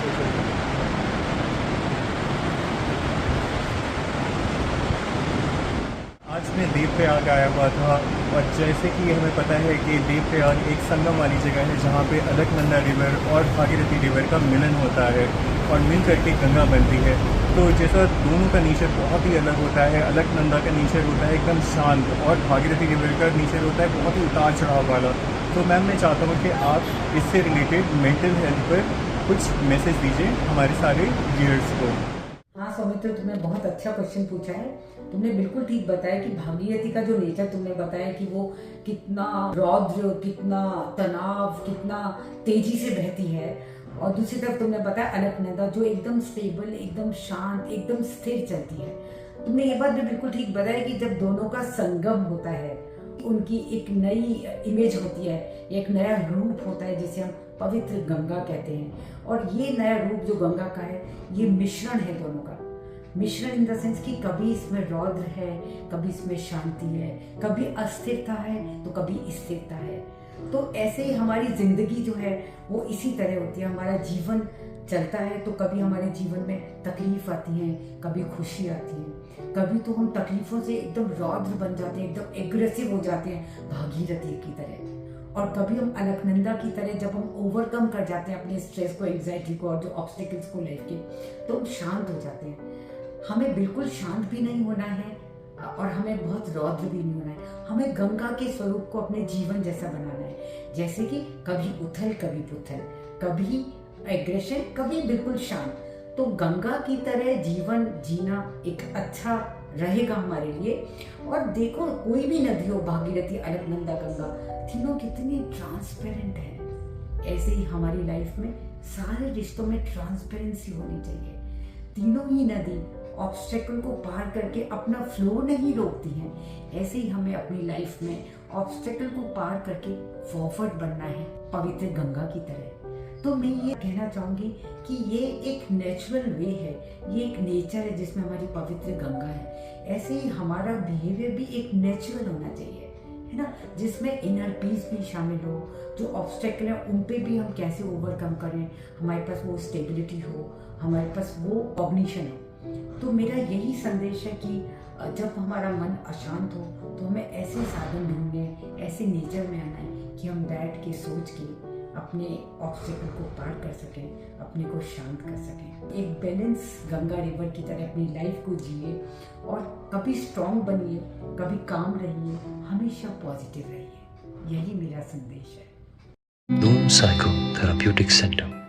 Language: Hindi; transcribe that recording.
आज मैं देवप्रयाग आया हुआ था और जैसे कि हमें पता है कि देवप्रयाग एक संगम वाली जगह है जहाँ पे अलकनंदा रिवर और भागीरथी रिवर का मिलन होता है और मिल करके गंगा बनती है। तो जैसा दोनों का नेचर बहुत ही अलग होता है, अलकनंदा का नेचर होता है एकदम शांत और भागीरथी रिवर का नेचर होता है बहुत ही उतार चढ़ाव वाला। तो मैम मैं चाहता हूँ कि आप इससे रिलेटेड मेंटल हेल्थ पर कुछ मैसेज दीजिए हमारे सारे व्यूअर्स को। हाँ सौमित्र, तुमने बहुत अच्छा क्वेश्चन पूछा है। तुमने बिल्कुल ठीक बताया कि भागीरथी का जो नेचर तुमने बताया कि वो कितना रौद्र, कितना तनाव, कितना तेजी से बहती है, और दूसरी तरफ तुमने बताया अलकनंदा जो एकदम स्टेबल, एकदम शांत, एकदम स्थिर चलती है। तुमने ये बात भी बिल्कुल ठीक बताया कि जब दोनों का संगम होता है उनकी एक नई इमेज होती है, एक नया रूप होता है जिसे हम पवित्र गंगा कहते हैं। और ये नया रूप जो गंगा का है, ये मिश्रण है दोनों का। मिश्रण इन द सेंस कि कभी इसमें रौद्र है, कभी इसमें शांति है, कभी अस्थिरता है तो कभी स्थिरता है। तो ऐसे ही हमारी जिंदगी जो है वो इसी तरह होती है। हमारा जीवन चलता है तो कभी हमारे जीवन में तकलीफ आती है, कभी खुशी आती है, कभी तो हम तकलीफों से एकदम रौद्र बन जाते हैं, एकदम एग्रेसिव हो जाते हैं भागीरथी की तरह। और कभी हम अलकनंदा की तरह जब हम ओवरकम कर जाते हैं अपने स्ट्रेस को, एंग्जाइटी को और जो ऑब्स्टेकल्स को लाइफ के, तो हम शांत हो जाते हैं। हमें बिल्कुल शांत भी नहीं होना है और हमें बहुत रौद्र भी नहीं होना है। हमें गंगा के स्वरूप को अपने जीवन जैसा बनाना है, जैसे कि कभी उथल कभी पुथल, कभी एग्रेशन, कभी बिल्कुल शांत। तो गंगा की तरह जीवन जीना एक अच्छा रहेगा हमारे लिए। और देखो, कोई भी नदी हो, भागीरथी, अलकनंदा, गंगा, तीनों कितनी ट्रांसपेरेंट है। ऐसे ही हमारी लाइफ में सारे रिश्तों में ट्रांसपेरेंसी होनी चाहिए। तीनों ही नदी ऑब्स्टेकल को पार करके अपना फ्लो नहीं रोकती हैं। ऐसे ही हमें अपनी लाइफ में ऑब्स्टेकल को पार करके फॉरवर्ड बनना है पवित्र गंगा की तरह। तो मैं ये कहना चाहूंगी कि ये एक नेचुरल वे है, ये एक नेचर है जिसमें हमारी पवित्र गंगा है। ऐसे ही हमारा बिहेवियर भी एक नेचुरल होना चाहिए, है ना, जिसमें इनर पीस भी शामिल हो। जो ऑब्स्टेकल है उन पे भी हम कैसे ओवरकम करें, हमारे पास वो स्टेबिलिटी हो, हमारे पास वो कॉग्निशन हो। तो मेरा यही संदेश है कि जब हमारा मन अशांत हो तो हमें ऐसे साधन ढूंढने, ऐसे नेचर में आना है कि हम बैठ के सोच के अपने ऑब्स्टेकल को पार कर सकें, अपने को शांत कर सकें। एक बैलेंस गंगा रिवर की तरह अपनी लाइफ को जिए और कभी स्ट्रांग बनिए, कभी काम रहिए, हमेशा पॉजिटिव रहिए। यही मेरा संदेश है। Doom Psycho Therapeutic Center.